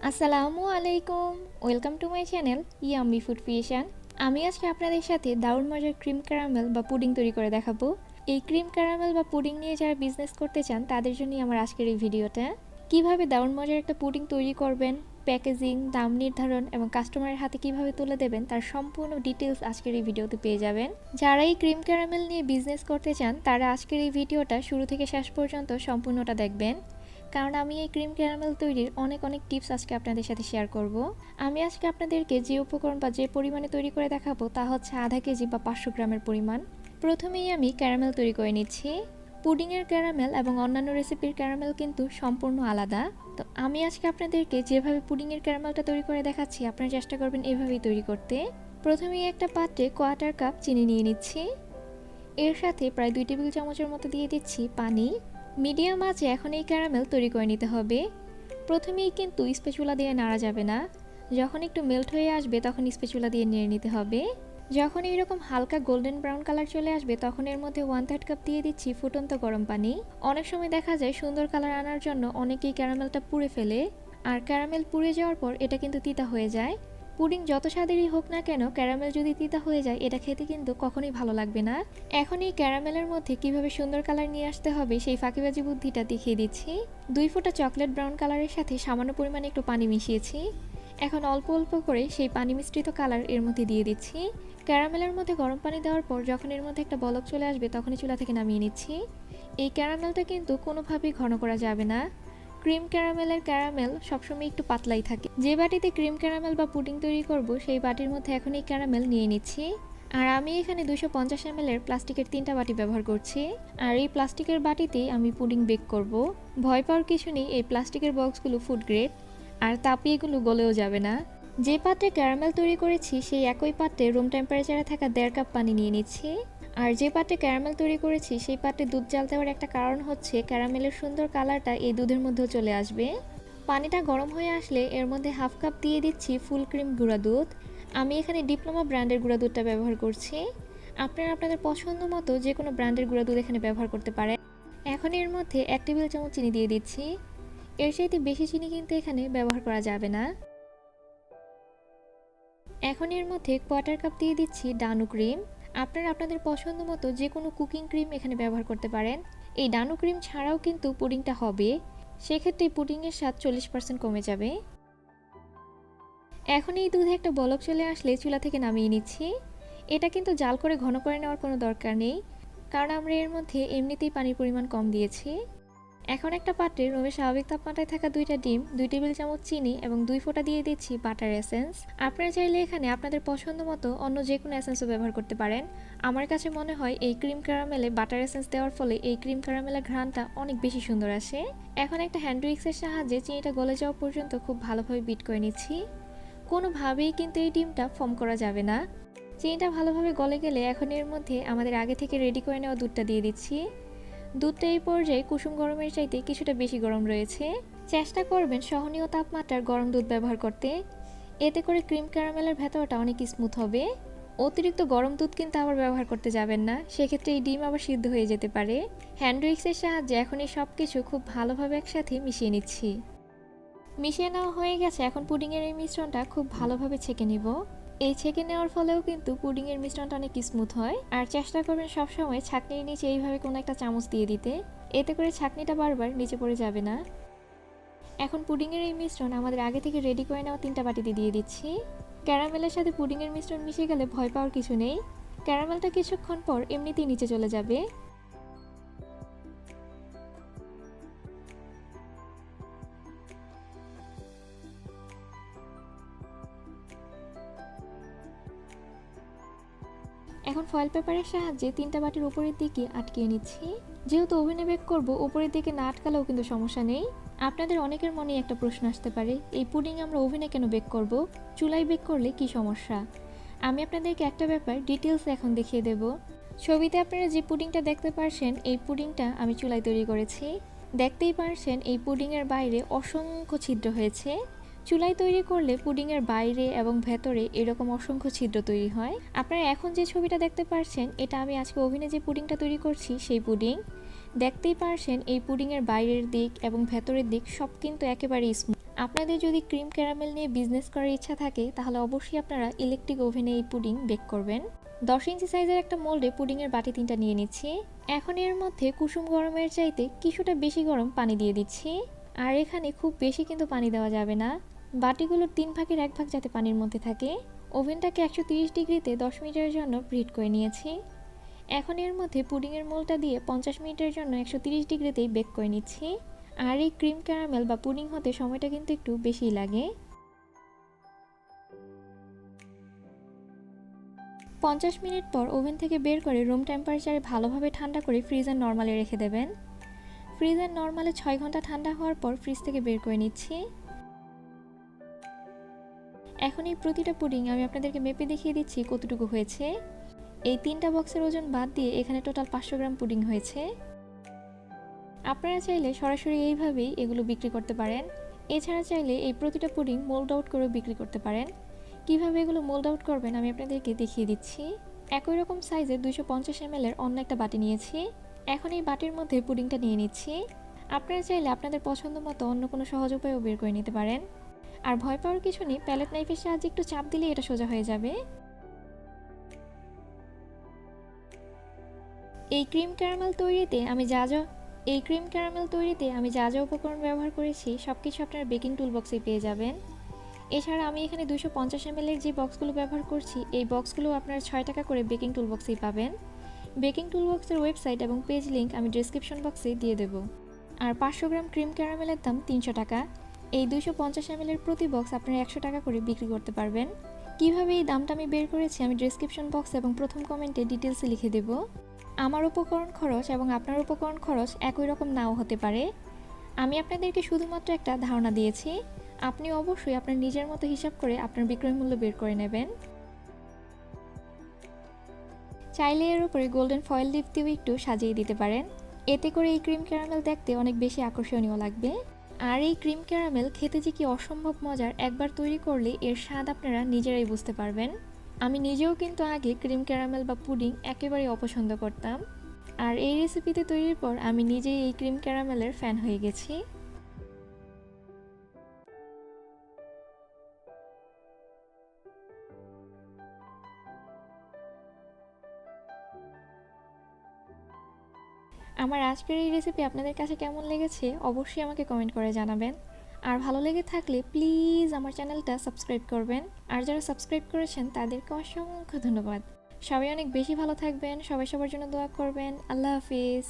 আসসালামু আলাইকুম, welcome to my channel yummy food creation. আমি আজকে আপনাদের সাথে দারুণ মজার ক্রিম ক্যারামেল বা পুডিং তৈরি করে দেখাবো। এই ক্রিম ক্যারামেল বা পুডিং নিয়ে যারা বিজনেস করতে চান তাদের জন্যই আমার আজকের এই ভিডিওটা। কিভাবে দারুণ মজার একটা পুডিং তৈরি করবেন, প্যাকেজিং, দাম নির্ধারণ এবং কাস্টমারের হাতে কিভাবে তুলে দেবেন তার সম্পূর্ণ ডিটেলস আজকের এই ভিডিওতে পেয়ে যাবেন। যারা এই ক্রিম ক্যারামেল নিয়ে বিজনেস করতে চান তারা আজকের এই ভিডিওটা শুরু থেকে শেষ পর্যন্ত সম্পূর্ণটা দেখবেন, কারণ আমি এই ক্রিম ক্যারামেল তৈরির অনেক টিপস আজকে আপনাদের সাথে শেয়ার করব। আমি আজকে আপনাদেরকে যে উপকরণ বা যে পরিমাণে তৈরি করে দেখাবো তা হচ্ছে আধা কেজি বা 500 গ্রামের পরিমাণ। প্রথমেই আমি ক্যারামেল তৈরি করে নিচ্ছি। পুডিংয়ের ক্যারামেল এবং অন্যান্য রেসিপির ক্যারামেল কিন্তু সম্পূর্ণ আলাদা। তো আমি আজকে আপনাদেরকে যেভাবে পুডিংয়ের ক্যারামেলটা তৈরি করে দেখাচ্ছি আপনারা চেষ্টা করবেন এভাবেই তৈরি করতে। প্রথমেই একটা পাত্রে 1/4 কাপ চিনি নিয়ে নিচ্ছি। এর সাথে প্রায় 2 টেবিল চামচের মতো দিয়ে দিচ্ছি পানি। মিডিয়াম আঁচে এখন এই ক্যারামেল তৈরি করে নিতে হবে। প্রথমেই কিন্তু স্প্যাচুলা দিয়ে নাড়া যাবে না, যখন একটু মেল্ট হয়ে আসবে তখন স্প্যাচুলা দিয়ে নেড়ে নিতে হবে। যখন এইরকম হালকা গোল্ডেন ব্রাউন কালার চলে আসবে তখন এর মধ্যে 1/3 কাপ দিয়ে দিচ্ছি ফুটন্ত গরম পানি। অনেক সময় দেখা যায় সুন্দর কালার আনার জন্য অনেকেই ক্যারামেলটা পুড়ে ফেলে, আর ক্যারামেল পুড়ে যাওয়ার পর এটা কিন্তু তিতা হয়ে যায়। পুডিং যত স্বাদেরই হোক না কেন, ক্যারামেল যদি তিতা হয়ে যায় এটা খেতে কিন্তু কখনোই ভালো লাগবে না। এখন এই ক্যারামেলের মধ্যে কিভাবে সুন্দর কালার নিয়ে আসতে হবে সেই ফাঁকিবাজি বুদ্ধিটা দেখিয়ে দিচ্ছি। 2 ফোঁটা চকলেট ব্রাউন কালারের সাথে সামান্য পরিমাণে একটু পানি মিশিয়েছি। এখন অল্প অল্প করে সেই পানি মিশ্রিত কালার এর মধ্যে দিয়ে দিচ্ছি। ক্যারামেলের মধ্যে গরম পানি দেওয়ার পর যখন এর মধ্যে একটা বলক চলে আসবে তখনই চুলা থেকে নামিয়ে নিচ্ছি। এই ক্যারামেলটা কিন্তু কোনোভাবেই ঘন করা যাবে না। ক্রিম ক্যারামেলের ক্যারামেল সবসময় একটু পাতলাই থাকে। যে বাটিতে ক্রিম ক্যারামেল বা পুডিং তৈরি করব সেই বাটির মধ্যে এখন এই ক্যারামেল নিয়ে নিচ্ছি। আর আমি এখানে 250 ml এর প্লাস্টিকের 3টা বাটি ব্যবহার করছি। আর এই প্লাস্টিকের বাটিতেই আমি পুডিং বেক করব। ভয় পাওয়ার কিছু নেই, এই প্লাস্টিকের বক্সগুলো ফুড গ্রেড আর তাপে এগুলো গলেও যাবে না। যে পাত্রে ক্যারামেল তৈরি করেছি সেই একই পাত্রে রুম টেম্পারেচারে থাকা 1.5 কাপ পানি নিয়ে নিচ্ছি। আর যে পাত্রে ক্যারামেল তৈরি করেছি সেই পাত্রে দুধ জাল দেওয়ার একটা কারণ হচ্ছে ক্যারামেলের সুন্দর কালারটা এই দুধের মধ্যেও চলে আসবে। পানিটা গরম হয়ে আসলে এর মধ্যে 1/2 কাপ দিয়ে দিচ্ছি ফুল ক্রিম গুঁড়া দুধ। আমি এখানে ডিপ্লোমা ব্র্যান্ডের গুঁড়া দুধটা ব্যবহার করছি। আপনারা আপনাদের পছন্দ মতো যে কোনো ব্র্যান্ডের গুঁড়া দুধ এখানে ব্যবহার করতে পারেন। এখন এর মধ্যে 1 টেবিল চামচ চিনি দিয়ে দিচ্ছি। এর চাইতে বেশি চিনি কিন্তু এখানে ব্যবহার করা যাবে না। এখন এর মধ্যে 1/4 কাপ দিয়ে দিচ্ছি ডানু ক্রিম। আপনারা আপনাদের পছন্দ মতো যে কোনো কুকিং ক্রিম এখানে ব্যবহার করতে পারেন। এই ডানু ক্রিম ছাড়াও কিন্তু পুডিংটা হবে, সেক্ষেত্রে পুডিংয়ের স্বাদ 40% কমে যাবে। এখন এই দুধে একটা বলক চলে আসলে চুলা থেকে নামিয়ে নিচ্ছি। এটা কিন্তু জাল করে ঘন করে নেওয়ার কোনো দরকার নেই, কারণ আমরা এর মধ্যে এমনিতেই পানির পরিমাণ কম দিয়েছি। এখন একটা পাত্রে রুমের স্বাভাবিক তাপমাত্রায় থাকা 2টা ডিম, 2 টেবিল চামচ চিনি এবং 2 ফোঁটা দিয়ে দিচ্ছি বাটার এসেন্স। আপনারা চাইলে এখানে আপনাদের পছন্দ মতো অন্য যে কোনো এসেন্সও ব্যবহার করতে পারেন। আমার কাছে মনে হয় এই ক্রিম ক্যারামেলে বাটার এসেন্স দেওয়ার ফলে এই ক্রিম ক্যারামেলের ঘ্রাণটা অনেক বেশি সুন্দর আসে। এখন একটা হ্যান্ড উইক্সের সাহায্যে চিনিটা গলে যাওয়া পর্যন্ত খুব ভালোভাবে বিট করে নিচ্ছি। কোনোভাবেই কিন্তু এই ডিমটা ফর্ম করা যাবে না। চিনিটা ভালোভাবে গলে গেলে এখন এর মধ্যে আমাদের আগে থেকে রেডি করে নেওয়া দুধটা দিয়ে দিচ্ছি। দুধটা এই পর্যায়ে কুসুম গরমের চাইতে কিছুটা বেশি গরম রয়েছে। চেষ্টা করবেন সহনীয় তাপমাত্রার গরম দুধ ব্যবহার করতে, এতে করে ক্রিম ক্যারামেলের ভেতরটা অনেক স্মুথ হবে। অতিরিক্ত গরম দুধ কিন্তু আবার ব্যবহার করতে যাবেন না, সেক্ষেত্রে এই ডিম আবার সিদ্ধ হয়ে যেতে পারে। হ্যান্ড উইক্সের সাহায্যে এখন এই সব কিছু খুব ভালোভাবে একসাথে মিশিয়ে নিচ্ছি। মিশিয়ে নেওয়া হয়ে গেছে। এখন পুডিংয়ের এই মিশ্রণটা খুব ভালোভাবে ছেঁকে নিব। এই ছেঁকে নেওয়ার ফলেও কিন্তু পুডিংয়ের মিশ্রণটা অনেক স্মুথ হয়। আর চেষ্টা করবেন সবসময় ছাঁকনির নিচে এইভাবে কোনো একটা চামচ দিয়ে দিতে, এতে করে ছাঁকনিটা বারবার নিচে পড়ে যাবে না। এখন পুডিংয়ের এই মিশ্রণ আমাদের আগে থেকে রেডি করে নেওয়া 3টা বাটিতে দিয়ে দিচ্ছি। ক্যারামেলের সাথে পুডিংয়ের মিশ্রণ মিশে গেলে ভয় পাওয়ার কিছু নেই, ক্যারামেলটা কিছুক্ষণ পর এমনিতেই নিচে চলে যাবে। এখন ফয়েল পেপারের সাহায্যে 3টা বাটির উপরের দিকে আটকিয়ে নিচ্ছি। যেহেতু ওভেনে বেক করব, উপরের দিকে না আটকালেও কিন্তু সমস্যা নেই। আপনাদের অনেকের মনে একটা প্রশ্ন আসতে পারে, এই পুডিং আমরা ওভেনে কেন বেক করব, চুলায় বেক করলে কি সমস্যা? আমি আপনাদেরকে একটা ব্যাপার ডিটেলস এখন দেখিয়ে দেব। ছবিতে আপনারা যে পুডিংটা দেখতে পারছেন এই পুডিংটা আমি চুলায় তৈরি করেছি। দেখতেই পারছেন এই পুডিংয়ের বাইরে অসংখ্য ছিদ্র হয়েছে। চুলায় তৈরি করলে পুডিংয়ের বাইরে এবং ভেতরে এরকম অসংখ্য ছিদ্র তৈরি হয়। আপনারা এখন যে ছবিটা দেখতে পাচ্ছেন এটা আমি আজকে ওভেনে যে পুডিংটা তৈরি করছি সেই পুডিং। দেখতেই পারছেন এই পুডিংয়ের বাইরের দিক এবং ভেতরের দিক সব কিন্তু একেবারেই স্মুথ। আপনাদের যদি ক্রিম ক্যারামেল নিয়ে বিজনেস করার ইচ্ছা থাকে তাহলে অবশ্যই আপনারা ইলেকট্রিক ওভেনে এই পুডিং বেক করবেন। 10 ইঞ্চি সাইজের একটা মোল্ডে পুডিংয়ের বাটি 3টা নিয়ে নিচ্ছি। এখন এর মধ্যে কুসুম গরমের চাইতে কিছুটা বেশি গরম পানি দিয়ে দিচ্ছি। আর এখানে খুব বেশি কিন্তু পানি দেওয়া যাবে না, বাটিগুলোর 3 ভাগের 1 ভাগ যাতে পানির মধ্যে থাকে। ওভেনটাকে 130 ডিগ্রিতে 10 মিনিটের জন্য প্রিহিট করে নিয়েছি। এখন এর মধ্যে পুডিংয়ের মোলটা দিয়ে 50 মিনিটের জন্য 130 ডিগ্রিতেই বেক করে নিচ্ছি। আর এই ক্রিম ক্যারামেল বা পুডিং হতে সময়টা কিন্তু একটু বেশিই লাগে। 50 মিনিট পর ওভেন থেকে বের করে রুম টেম্পারেচারে ভালোভাবে ঠান্ডা করে ফ্রিজার নরমালে রেখে দেবেন। ফ্রিজার নরমালে 6 ঘন্টা ঠান্ডা হওয়ার পর ফ্রিজ থেকে বের করে নিচ্ছি। এখন এই প্রতিটা পুডিং আমি আপনাদেরকে মেপে দেখিয়ে দিচ্ছি কতটুকু হয়েছে। এই 3টা বক্সের ওজন বাদ দিয়ে এখানে টোটাল 500 গ্রাম পুডিং হয়েছে। আপনারা চাইলে সরাসরি এইভাবেই এগুলো বিক্রি করতে পারেন। এছাড়া চাইলে এই প্রতিটা পুডিং মোল্ড আউট করেও বিক্রি করতে পারেন। কিভাবে এগুলো মোল্ড আউট করবেন আমি আপনাদেরকে দেখিয়ে দিচ্ছি। একই রকম সাইজের 250 ml এর অন্য একটা বাটি নিয়েছি। এখন এই বাটির মধ্যে পুডিংটা নিয়ে নিচ্ছি। আপনারা চাইলে আপনাদের পছন্দ মতো অন্য কোনো সহজ উপায়ও বের করে নিতে পারেন। আর ভয় পাওয়ার কিছু নেই, প্যালেট নাইফের সাহায্যে একটু চাপ দিলে এটা সোজা হয়ে যাবে। এই ক্রিম ক্যারামেল তৈরিতে আমি যা যা উপকরণ ব্যবহার করেছি সবকিছু আপনারা বেকিং টুল বক্সে পেয়ে যাবেন। এছাড়া আমি এখানে 250 ml এর যে বক্সগুলো ব্যবহার করছি এই বক্সগুলো আপনারা 6 টাকা করে বেকিং টুল বক্সেই পাবেন। বেকিং টুল বক্সের ওয়েবসাইট এবং পেজ লিংক আমি ডেসক্রিপশন বক্সে দিয়ে দেব। আর 500 গ্রাম ক্রিম ক্যারামেলের দাম 300 টাকা। এই 250 ml এর প্রতি বক্স আপনারা 100 টাকা করে বিক্রি করতে পারবেন। কিভাবে এই দামটা আমি বের করেছি আমি ডেসক্রিপশন বক্স এবং প্রথম কমেন্টে ডিটেলসে লিখে দেব। আমার উপকরণ খরচ এবং আপনার উপকরণ খরচ একই রকম নাও হতে পারে। আমি আপনাদেরকে শুধুমাত্র একটা ধারণা দিয়েছি, আপনি অবশ্যই আপনার নিজের মতো হিসাব করে আপনার বিক্রয় মূল্য বের করে নেবেন। চাইলে এর উপরে গোল্ডেন ফয়েল লিফ দিয়েও একটু সাজিয়ে দিতে পারেন, এতে করে এই ক্রিম ক্যারামেল দেখতে অনেক বেশি আকর্ষণীয় লাগবে। আর এই ক্রিম ক্যারামেল খেতে যে কি অসম্ভব মজার, একবার তৈরি করলে এর স্বাদ আপনারা নিজেরাই বুঝতে পারবেন। আমি নিজেও কিন্তু আগে ক্রিম ক্যারামেল বা পুডিং একেবারেই অপছন্দ করতাম, আর এই রেসিপিতে তৈরির পর আমি নিজেই এই ক্রিম ক্যারামেলের ফ্যান হয়ে গেছি। আমার আজকের এই রেসিপি আপনাদের কাছে কেমন লেগেছে অবশ্যই আমাকে কমেন্ট করে জানাবেন। আর ভালো লেগে থাকলে প্লিজ আমার চ্যানেলটা সাবস্ক্রাইব করবেন। আর যারা সাবস্ক্রাইব করেছেন তাদেরকে অসংখ্য ধন্যবাদ। সবাই অনেক বেশি ভালো থাকবেন, সবাই সবার জন্য দোয়া করবেন। আল্লাহ হাফিজ।